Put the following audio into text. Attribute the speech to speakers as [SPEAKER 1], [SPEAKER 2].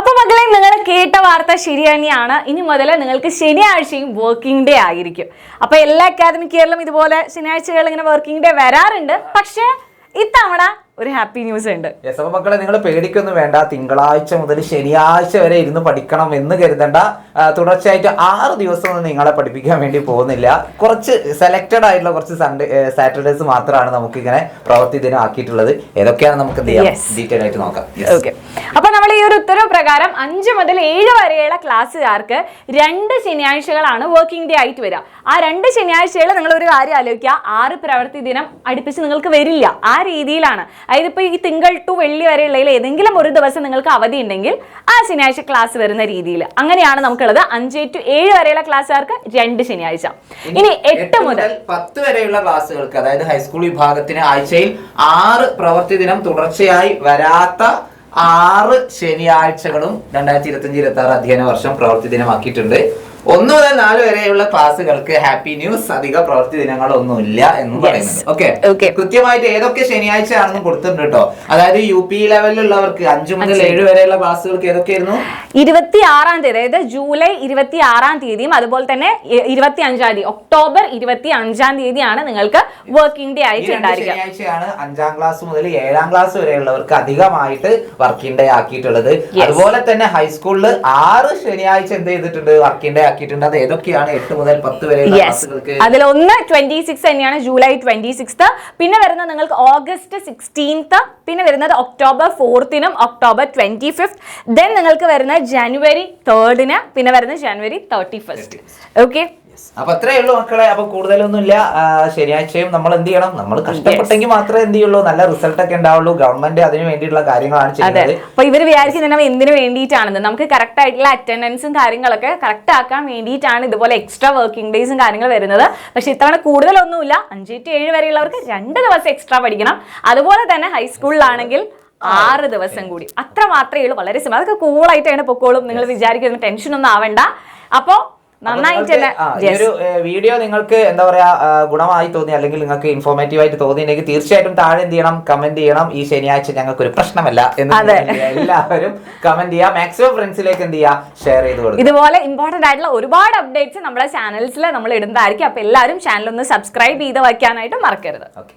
[SPEAKER 1] അപ്പൊ മക്കളെ, നിങ്ങൾ കേട്ട വാർത്ത ശരി തന്നെയാണ്. ഇനി മുതൽ നിങ്ങൾക്ക് ശനിയാഴ്ചയും വർക്കിംഗ് ഡേ ആയിരിക്കും. അപ്പൊ എല്ലാ അക്കാദമിക് ഇയറിലും ഇതുപോലെ ശനിയാഴ്ചകൾ ഇങ്ങനെ വർക്കിംഗ് ഡേ വരാറുണ്ട്. പക്ഷെ ഇത്തവണ ഒരു ഹാപ്പി ന്യൂസ് ഉണ്ട്.
[SPEAKER 2] അപ്പൊ മക്കളെ, നിങ്ങൾ പേടിക്കൊന്നും വേണ്ട. തിങ്കളാഴ്ച മുതൽ ശനിയാഴ്ച വരെ ഇരുന്ന് പഠിക്കണം എന്ന് കരുതണ്ട. തുടർച്ചയായിട്ട് 6 ദിവസമൊന്നും നിങ്ങളെ പഠിപ്പിക്കാൻ വേണ്ടി പോകുന്നില്ല. കുറച്ച് സെലക്റ്റഡ് ആയിട്ടുള്ള കുറച്ച് സാറ്റർഡേസ് മാത്രമാണ് നമുക്ക് ഇങ്ങനെ പ്രവൃത്തി ദിനം ആക്കിയിട്ടുള്ളത്. ഏതൊക്കെയാണ് നമുക്ക് ഡീറ്റെയിൽ ആയിട്ട് നോക്കാം.
[SPEAKER 1] ഓക്കെ, അപ്പൊ നമ്മൾ ഈ ഒരു ഉത്തരവ് പ്രകാരം 5 മുതൽ 7 വരെയുള്ള ക്ലാസ്സുകാർക്ക് 2 ശനിയാഴ്ചകളാണ് വർക്കിംഗ് ഡേ ആയിട്ട് വരിക. ആ 2 ശനിയാഴ്ചകൾ നിങ്ങൾ ഒരു കാര്യം ആലോചിക്കുക, 6 പ്രവൃത്തി ദിനം അടുപ്പിച്ച് നിങ്ങൾക്ക് വരില്ല. ആ രീതിയിലാണ്. അതായത് ഇപ്പൊ ഈ തിങ്കൾ ടു വെള്ളി വരെയുള്ളതിൽ ഏതെങ്കിലും ഒരു ദിവസം നിങ്ങൾക്ക് അവധി ഉണ്ടെങ്കിൽ ആ ശനിയാഴ്ച ക്ലാസ് വരുന്ന രീതിയിൽ അങ്ങനെയാണ് നമുക്കുള്ളത്. 5 to 7 വരെയുള്ള ക്ലാസ്സുകാർക്ക് 2 ശനിയാഴ്ച. ഇനി 8 മുതൽ
[SPEAKER 2] 10 വരെയുള്ള ക്ലാസ്സുകൾക്ക്, അതായത് ഹൈസ്കൂൾ വിഭാഗത്തിന് ആഴ്ചയിൽ 6 പ്രവൃത്തി ദിനം തുടർച്ചയായി വരാത്ത 6 ശനിയാഴ്ചകളും 2025-26 അധ്യയന വർഷം പ്രവൃത്തി ദിനമാക്കിയിട്ടുണ്ട്. 1 മുതൽ 4 വരെയുള്ള ക്ലാസ്സുകൾക്ക് ഹാപ്പി ന്യൂസ്, അധിക പ്രവൃത്തി ദിനങ്ങളൊന്നുമില്ല എന്ന് പറയുന്നത്. ഓക്കെ, കൃത്യമായിട്ട് ഏതൊക്കെ ശനിയാഴ്ച ആണെന്ന് കൊടുത്തിട്ടുണ്ട് കേട്ടോ. അതായത് UP ലെവലിലുള്ളവർക്ക് 5 മുതൽ 7 വരെയുള്ള ക്ലാസ്സുകൾക്ക് ഏതൊക്കെയായിരുന്നു?
[SPEAKER 1] 26-ാം തീയതി, അതായത് ജൂലൈ 26-ാം തീയതിയും അതുപോലെ തന്നെ 25-ാം തീയതി, ഒക്ടോബർ 25-ാം തീയതിയാണ് നിങ്ങൾക്ക് വർക്കിംഗ് ഡേ ആയിട്ട് ഉണ്ടായിരിക്കുക.
[SPEAKER 2] ശനിയാഴ്ചയാണ് 5-ാം ക്ലാസ് മുതൽ 7-ാം ക്ലാസ് വരെയുള്ളവർക്ക് അധികമായിട്ട് വർക്കിംഗ് ഡേ ആക്കിയിട്ടുള്ളത്. അതുപോലെ തന്നെ ഹൈസ്കൂളിൽ 6 ശനിയാഴ്ച എന്ത് ചെയ്തിട്ടുണ്ട്? വർക്കിംഗ് ഡേ ആക്കിയിട്ടുണ്ട്. അത് ഏതൊക്കെയാണ്? 8 മുതൽ 10 വരെയുള്ള ക്ലാസ്സുകൾക്ക്.
[SPEAKER 1] അതിൽ ഒന്ന് 26 തന്നെയാണ്, ജൂലൈ 26. പിന്നെ വരുന്നത് നിങ്ങൾക്ക് ഓഗസ്റ്റ് 16, പിന്നെ വരുന്നത് ഒക്ടോബർ 4-നും ഒക്ടോബർ 25. ദെൻ നിങ്ങൾക്ക് വരുന്നത് ജനുവരി 3-ന്, പിന്നെ വരുന്നത് ജനുവരി 31. ഓക്കെ,
[SPEAKER 2] അപ്പൊ അത്രേ ഉള്ളൂ മക്കളെ. അപ്പൊ കൂടുതലൊന്നുമില്ല. ശനിയാഴ്ചയും നമ്മൾ എന്ത് ചെയ്യണം? നമ്മൾ കഷ്ടപ്പെട്ടെങ്കിൽ മാത്രമേ എന്ത് ചെയ്യുള്ളൂ, നല്ല റിസൾട്ട് ഒക്കെ ഉണ്ടാവുള്ളൂ. ഗവൺമെന്റ് അതിന് വേണ്ടിയിട്ടുള്ള കാര്യങ്ങളാണ് ചെയ്യുന്നത്.
[SPEAKER 1] അപ്പൊ ഇവർ വിചാരിക്കുന്നത് എന്തിനു വേണ്ടിയിട്ടാണെന്ന്, നമുക്ക് കറക്റ്റ് ആയിട്ടുള്ള അറ്റൻഡൻസും കാര്യങ്ങളൊക്കെ കറക്റ്റ് ആക്കാൻ വേണ്ടിയിട്ടാണ് ഇതുപോലെ എക്സ്ട്രാ വർക്കിംഗ് ഡേയ്സും കാര്യങ്ങൾ വരുന്നത്. പക്ഷെ ഇത്തവണ കൂടുതലൊന്നുമില്ല. 5 to 7 വരെയുള്ളവർക്ക് 2 ദിവസം എക്സ്ട്രാ പഠിക്കണം. അതുപോലെ തന്നെ ഹൈസ്കൂളിലാണെങ്കിൽ 6 ദിവസം കൂടി. അത്ര മാത്രമേ ഉള്ളൂ. വളരെ സിമ്പിൾ. അതൊക്കെ കൂളായിട്ടാണ് പൊക്കോളും. നിങ്ങൾ വിചാരിക്കുന്ന ടെൻഷൻ ഒന്നും ആവണ്ട. അപ്പോ
[SPEAKER 2] ഒരു വീഡിയോ നിങ്ങൾക്ക് എന്താ പറയാ ഗുണമായി തോന്നി, അല്ലെങ്കിൽ നിങ്ങൾക്ക് ഇൻഫോർമേറ്റീവ് ആയിട്ട് തോന്നിയിട്ടുണ്ടെങ്കിൽ തീർച്ചയായിട്ടും താഴെ എന്ത് ചെയ്യണം? കമന്റ് ചെയ്യണം. ഈ ശനിയാഴ്ച ഞങ്ങൾക്ക് ഒരു പ്രശ്നമല്ല എന്ന് എല്ലാവരും കമന്റ് ചെയ്യുക. മാക്സിമം ഫ്രണ്ട്സിലേക്ക് എന്ത് ചെയ്യുക? ഷെയർ ചെയ്ത് കൊടുക്കുക.
[SPEAKER 1] ഇതുപോലെ ഇമ്പോർട്ടന്റ് ആയിട്ടുള്ള ഒരുപാട് അപ്ഡേറ്റ്സ് നമ്മുടെ ചാനൽസിൽ നമ്മൾ ഇടുന്നതായിരിക്കും. അപ്പൊ എല്ലാവരും ചാനൽ ഒന്ന് സബ്സ്ക്രൈബ് ചെയ്ത് വയ്ക്കാനായിട്ട് മറക്കരുത്.
[SPEAKER 2] ഓക്കെ.